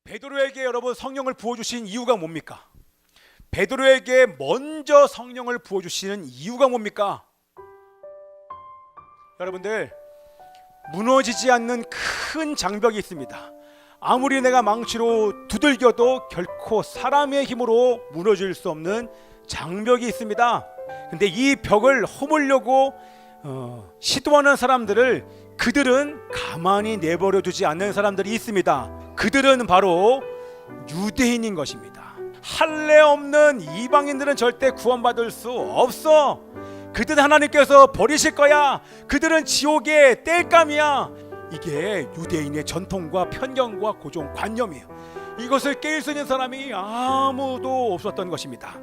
베드로에게 여러분 성령을 부어주신 이유가 뭡니까? 베드로에게 먼저 성령을 부어주시는 이유가 뭡니까? 여러분들, 무너지지 않는 큰 장벽이 있습니다. 아무리 내가 망치로 두들겨도 결코 사람의 힘으로 무너질 수 없는 장벽이 있습니다. 근데 이 벽을 허물려고 시도하는 사람들을 그들은 가만히 내버려 두지 않는 사람들이 있습니다. 그들은 바로 유대인인 것입니다. 할례 없는 이방인들은 절대 구원받을 수 없어. 그들은 하나님께서 버리실 거야. 그들은 지옥의 땔감이야. 이게 유대인의 전통과 편견과 고정관념이에요. 이것을 깰 수 있는 사람이 아무도 없었던 것입니다.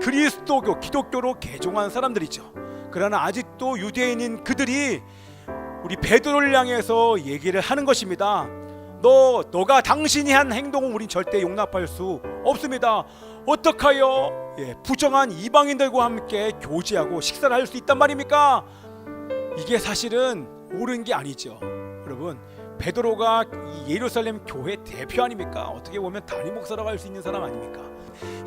그리스도교, 기독교로 개종한 사람들이죠. 그러나 아직도 유대인인 그들이 우리 베드로를 향해서 얘기를 하는 것입니다. 너가 당신이 한 행동은 우린 절대 용납할 수 없습니다. 어떡하여? 부정한 이방인들과 함께 교제하고 식사를 할 수 있단 말입니까? 이게 사실은 옳은 게 아니죠. 여러분, 베드로가 이 예루살렘 교회 대표 아닙니까? 어떻게 보면 담임 목사라고 할 수 있는 사람 아닙니까?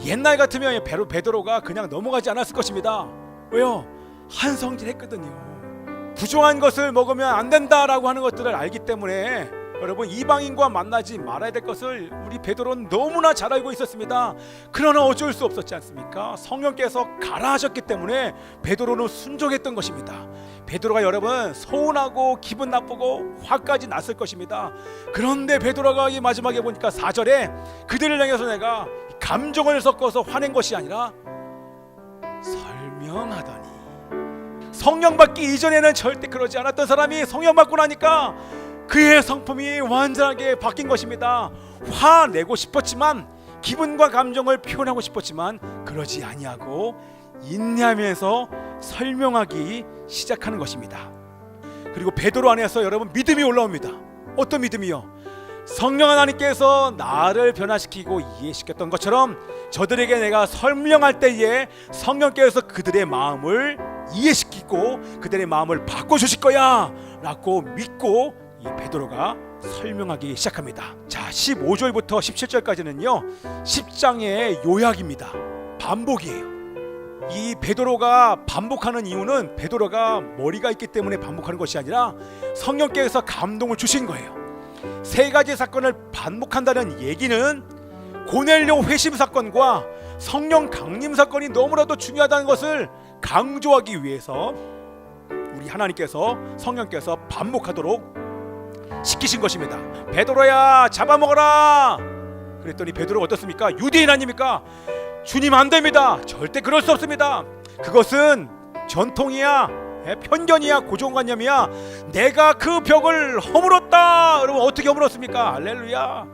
옛날 같으면 베드로가 그냥 넘어가지 않았을 것입니다. 왜요? 한성질했거든요. 부정한 것을 먹으면 안 된다라고 하는 것들을 알기 때문에 여러분, 이방인과 만나지 말아야 될 것을 우리 베드로는 너무나 잘 알고 있었습니다. 그러나 어쩔 수 없었지 않습니까? 성령께서 가라 하셨기 때문에 베드로는 순종했던 것입니다. 베드로가 여러분 서운하고 기분 나쁘고 화까지 났을 것입니다. 그런데 베드로가 이 마지막에 보니까 4절에 그들을 향해서 내가 감정을 섞어서 화낸 것이 아니라 설명하더니, 성령 받기 이전에는 절대 그러지 않았던 사람이 성령 받고 나니까 그의 성품이 완전하게 바뀐 것입니다. 화내고 싶었지만, 기분과 감정을 표현하고 싶었지만 그러지 아니하고 인내하면서 설명하기 시작하는 것입니다. 그리고 베드로 안에서 여러분 믿음이 올라옵니다. 어떤 믿음이요? 성령 하나님께서 나를 변화시키고 이해시켰던 것처럼 저들에게 내가 설명할 때에 성령께서 그들의 마음을 이해시키고 그들의 마음을 바꿔주실 거야 라고 믿고 이 베드로가 설명하기 시작합니다. 자, 15절부터 17절까지는요 10장의 요약입니다. 반복이에요. 이 베드로가 반복하는 이유는 베드로가 머리가 있기 때문에 반복하는 것이 아니라 성령께서 감동을 주신 거예요. 세 가지 사건을 반복한다는 얘기는 고넬료 회심 사건과 성령 강림 사건이 너무나도 중요하다는 것을 강조하기 위해서 우리 하나님께서, 성령께서 반복하도록 시키신 것입니다. 베드로야, 잡아먹어라. 그랬더니 베드로가 어떻습니까? 유대인 아닙니까? 주님 안 됩니다. 절대 그럴 수 없습니다. 그것은 전통이야, 편견이야, 고정관념이야. 내가 그 벽을 허물었다. 여러분, 어떻게 허물었습니까? 할렐루야.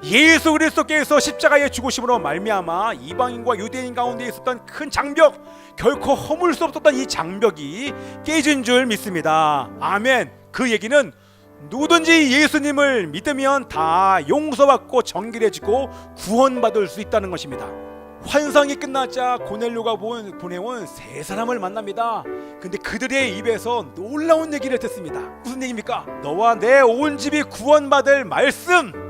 예수 그리스도께서 십자가의 죽으심으로 말미암아 이방인과 유대인 가운데 있었던 큰 장벽, 결코 허물 수 없었던 이 장벽이 깨진 줄 믿습니다. 아멘. 그 얘기는 누구든지 예수님을 믿으면 다 용서받고 정결해지고 구원받을 수 있다는 것입니다. 환상이 끝나자 고넬료가 보내온 세 사람을 만납니다. 근데 그들의 입에서 놀라운 얘기를 듣습니다. 무슨 얘기입니까? 너와 내 온 집이 구원받을 말씀,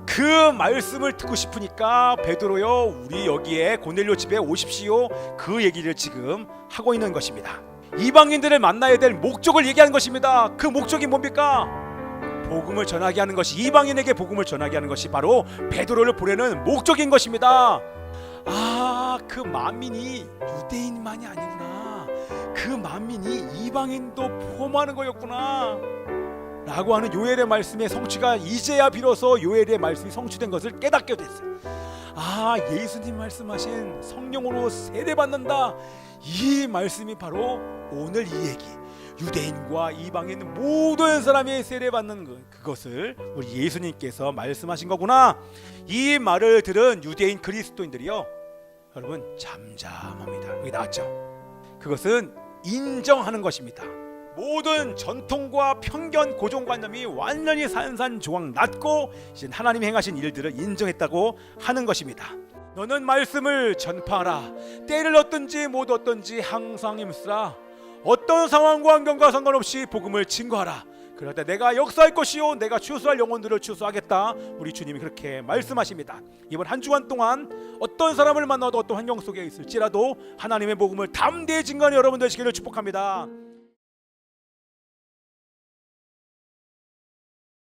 그 말씀을 듣고 싶으니까 베드로요, 우리 여기에 고넬료 집에 오십시오. 그 얘기를 지금 하고 있는 것입니다. 이방인들을 만나야 될 목적을 얘기하는 것입니다. 그 목적이 뭡니까? 복음을 전하게 하는 것이, 이방인에게 복음을 전하게 하는 것이 바로 베드로를 보내는 목적인 것입니다. 아, 그 만민이 유대인만이 아니구나. 그 만민이 이방인도 포함하는 거였구나 라고 하는 요엘의 말씀의 성취가 이제야 비로소 요엘의 말씀이 성취된 것을 깨닫게 됐어요. 아, 예수님 말씀하신 성령으로 세례받는다, 이 말씀이 바로 오늘 이 얘기, 유대인과 이방인 모든 사람이 세례받는 그것을 우리 예수님께서 말씀하신 거구나. 이 말을 들은 유대인 그리스도인들이요, 여러분 잠잠합니다. 여기 나왔죠. 그것은 인정하는 것입니다. 모든 전통과 편견, 고정관념이 완전히 산산조각 났고 이제 하나님이 행하신 일들을 인정했다고 하는 것입니다. 너는 말씀을 전파하라. 때를 얻든지 못 얻든지 항상 힘쓰라. 어떤 상황과 환경과 상관없이 복음을 증거하라. 그럴 때 내가 역사할 것이요 내가 추수할 영혼들을 추수하겠다. 우리 주님이 그렇게 말씀하십니다. 이번 한 주간 동안 어떤 사람을 만나도 어떤 환경 속에 있을지라도 하나님의 복음을 담대히 증거하는 여러분 되시기를 축복합니다.